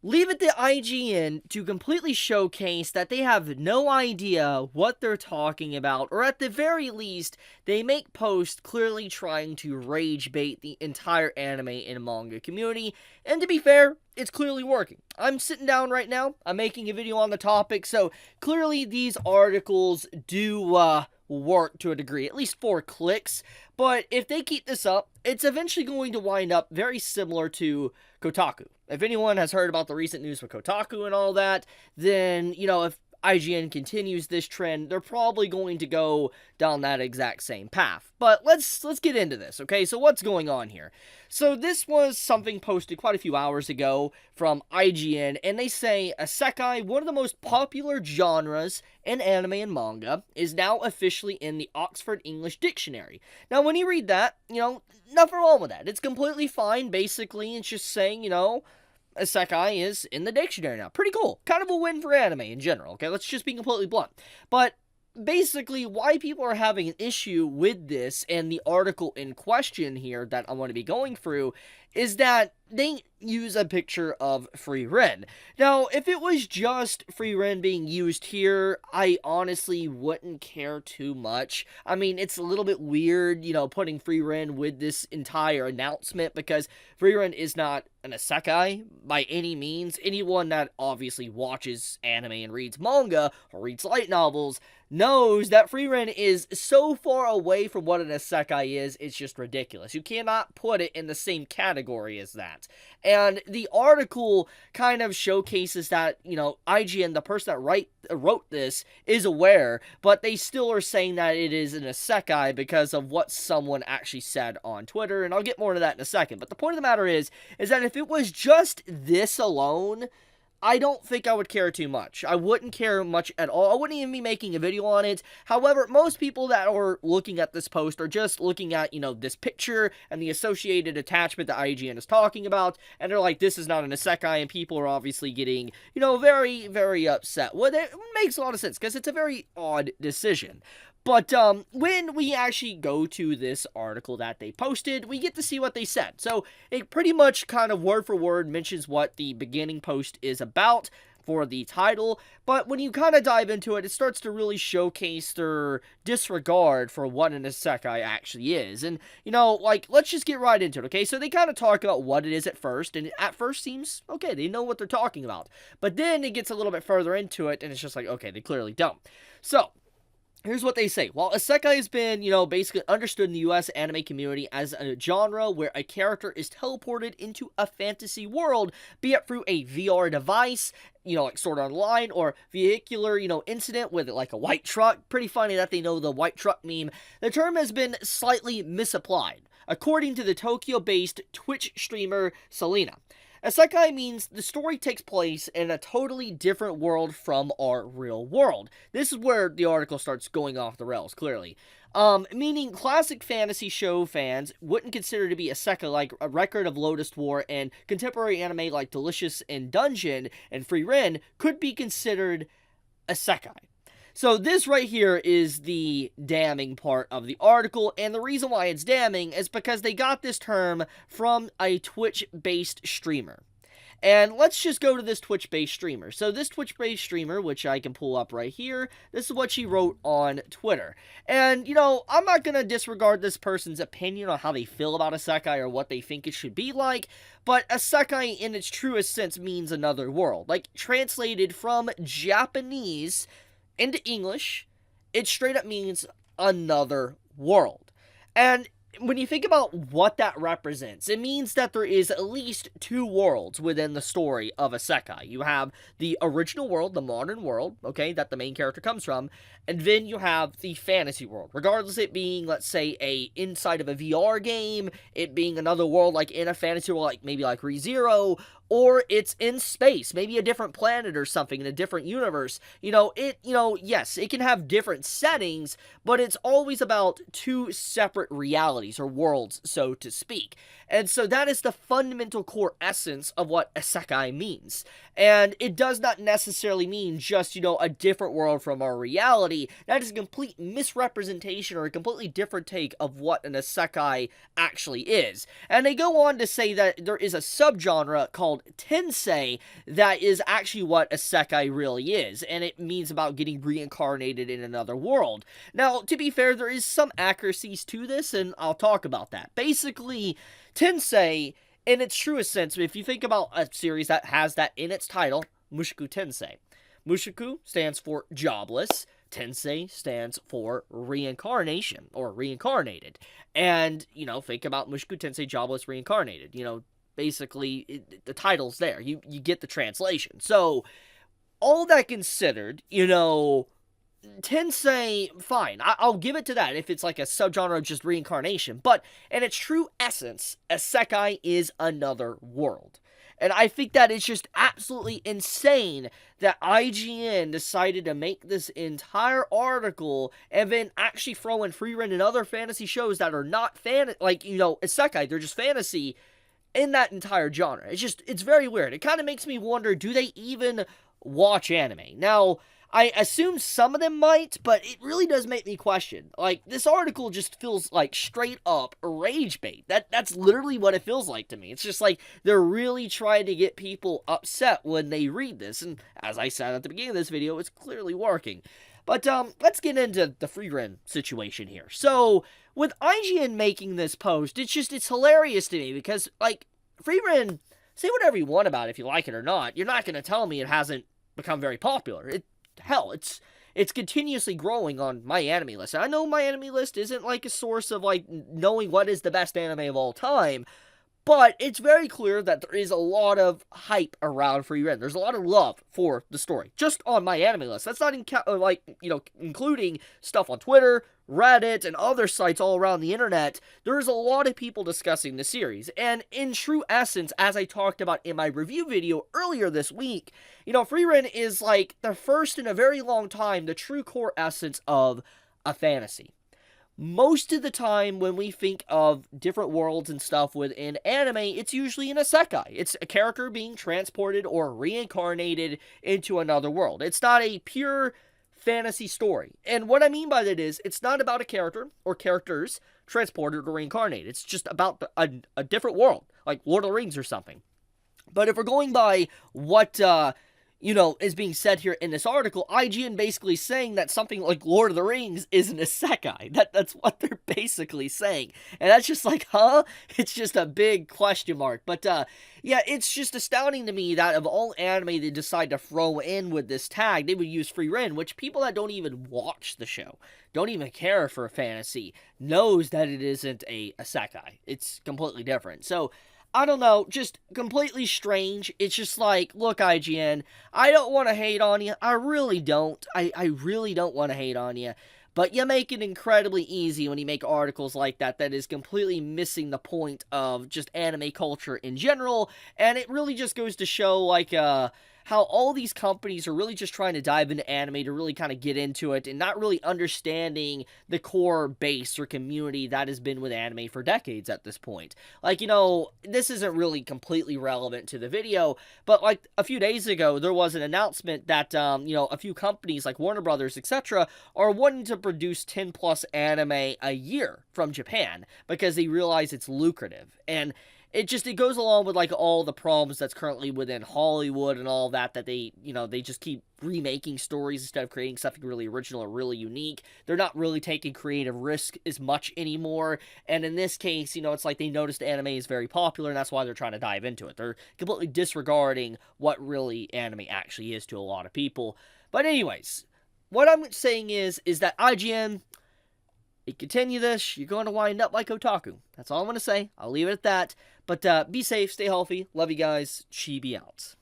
Leave it to IGN to completely showcase that they have no idea what they're talking about, or at the very least, they make posts clearly trying to rage bait the entire anime and manga community, and to be fair, it's clearly working. I'm sitting down right now, I'm making a video on the topic, so clearly these articles do, work to a degree, at least for clicks, but if they keep this up, it's eventually going to wind up very similar to Kotaku. If anyone has heard about the recent news with Kotaku and all that, then, if IGN continues this trend, they're probably going to go down that exact same path. But let's get into this, okay? So what's going on here? So this was something posted quite a few hours ago from IGN, and they say Isekai, one of the most popular genres in anime and manga, is now officially in the Oxford English Dictionary. Now, when you read that, nothing wrong with that. It's completely fine. Basically, it's just saying, Isekai is in the dictionary now. Pretty cool. Kind of a win for anime in general, okay? Let's just be completely blunt. But basically, why people are having an issue with this and the article in question here that I want to be going through is that they use a picture of Frieren. Now, if it was just Frieren being used here, I honestly wouldn't care too much. I mean, it's a little bit weird, putting Frieren with this entire announcement because Frieren is not an isekai by any means. Anyone that obviously watches anime and reads manga or reads light novels knows that Frieren is so far away from what an isekai is, it's just ridiculous. You cannot put it in the same category as that. And the article kind of showcases that, IGN, the person that wrote this, is aware, but they still are saying that it is an isekai because of what someone actually said on Twitter, and I'll get more to that in a second. But the point of the matter is that if it was just this alone, I don't think I would care too much. I wouldn't care much at all. I wouldn't even be making a video on it. However, most people that are looking at this post are just looking at, this picture and the associated attachment that IGN is talking about, and they're like, this is not an isekai, and people are obviously getting, very, very upset. Well, it makes a lot of sense, because it's a very odd decision. But when we actually go to this article that they posted, we get to see what they said. So it pretty much kind of word for word mentions what the beginning post is about for the title, but when you kind of dive into it, it starts to really showcase their disregard for what an isekai actually is. And, let's just get right into it, okay? So they kind of talk about what it is at first, and at first seems, okay, they know what they're talking about. But then it gets a little bit further into it, and it's just like, okay, they clearly don't. So here's what they say. While isekai has been, basically understood in the US anime community as a genre where a character is teleported into a fantasy world, be it through a VR device, like Sword Art Online, or vehicular, incident with like a white truck. Pretty funny that they know the white truck meme. The term has been slightly misapplied, according to the Tokyo-based Twitch streamer Selena. Isekai means the story takes place in a totally different world from our real world. This is where the article starts going off the rails, clearly. Meaning classic fantasy show fans wouldn't consider to be isekai like A Record of Lotus War, and contemporary anime like Delicious in Dungeon and Frieren could be considered isekai. So this right here is the damning part of the article, and the reason why it's damning is because they got this term from a Twitch-based streamer. And let's just go to this Twitch-based streamer. So this Twitch-based streamer, which I can pull up right here, this is what she wrote on Twitter. And, I'm not going to disregard this person's opinion on how they feel about isekai or what they think it should be like, but isekai in its truest sense means another world. Like, translated from Japanese into English, it straight up means another world. And when you think about what that represents, it means that there is at least two worlds within the story of isekai. You have the original world, the modern world, okay, that the main character comes from, and then you have the fantasy world. Regardless it being, let's say, inside of a VR game, it being another world like in a fantasy world, like maybe like ReZero, or it's in space, maybe a different planet or something in a different universe. Yes, it can have different settings, but it's always about two separate realities or worlds, so to speak. And so that is the fundamental core essence of what isekai means. And it does not necessarily mean just, a different world from our reality. That is a complete misrepresentation or a completely different take of what an isekai actually is. And they go on to say that there is a subgenre called called Tensei that is actually what Isekai really is, and it means about getting reincarnated in another world. Now, to be fair, there is some accuracies to this, and I'll talk about that. Basically, Tensei, in its truest sense, if you think about a series that has that in its title, Mushoku Tensei. Mushoku stands for jobless. Tensei stands for reincarnation, or reincarnated. And, think about Mushoku Tensei, jobless, reincarnated. Basically, the title's there. You get the translation. So, all that considered, Tensei, fine. I'll give it to that if it's like a subgenre of just reincarnation. But in its true essence, Isekai is another world. And I think that is just absolutely insane that IGN decided to make this entire article and then actually throw in Frieren and other fantasy shows that are not Isekai, they're just fantasy in that entire genre. It's very weird. It kind of makes me wonder, do they even watch anime? Now, I assume some of them might, but it really does make me question. This article just feels like straight up rage bait. That's literally what it feels like to me. It's just like they're really trying to get people upset when they read this. And as I said at the beginning of this video, it's clearly working. But let's get into the Frieren situation here. So, with IGN making this post, it's hilarious to me because, Frieren, say whatever you want about it if you like it or not. You're not going to tell me it hasn't become very popular. Hell, it's continuously growing on my anime list. I know my anime list isn't a source of knowing what is the best anime of all time, but it's very clear that there is a lot of hype around Frieren. There's a lot of love for the story, just on my anime list. That's not including stuff on Twitter, Reddit, and other sites all around the internet. There's a lot of people discussing the series, and in true essence, as I talked about in my review video earlier this week, Frieren is the first in a very long time, the true core essence of a fantasy. Most of the time when we think of different worlds and stuff within anime, it's usually an isekai. It's a character being transported or reincarnated into another world. It's not a pure fantasy story. And what I mean by that is, it's not about a character or characters transported or reincarnated. It's just about a different world, like Lord of the Rings or something. But if we're going by what is being said here in this article, IGN basically saying that something like Lord of the Rings is an isekai. That's what they're basically saying. And that's just huh? It's just a big question mark. But, yeah, it's just astounding to me that of all anime they decide to throw in with this tag, they would use Frieren, which people that don't even watch the show, don't even care for fantasy, knows that it isn't a isekai. It's completely different. So, I don't know, just completely strange. It's just look, IGN, I don't want to hate on you. I really don't. I really don't want to hate on you. But you make it incredibly easy when you make articles like that is completely missing the point of just anime culture in general. And it really just goes to show, how all these companies are really just trying to dive into anime to really kind of get into it and not really understanding the core base or community that has been with anime for decades at this point. This isn't really completely relevant to the video, but a few days ago, there was an announcement that, a few companies like Warner Brothers, etc., are wanting to produce 10 plus anime a year from Japan because they realize it's lucrative. And it goes along with all the problems that's currently within Hollywood and all that they just keep remaking stories instead of creating something really original or really unique. They're not really taking creative risk as much anymore. And in this case, it's they noticed anime is very popular and that's why they're trying to dive into it. They're completely disregarding what really anime actually is to a lot of people. But anyways, what I'm saying is that IGN, you continue this, you're going to wind up like Otaku. That's all I'm going to say. I'll leave it at that. But be safe, stay healthy. Love you guys. Chibi out.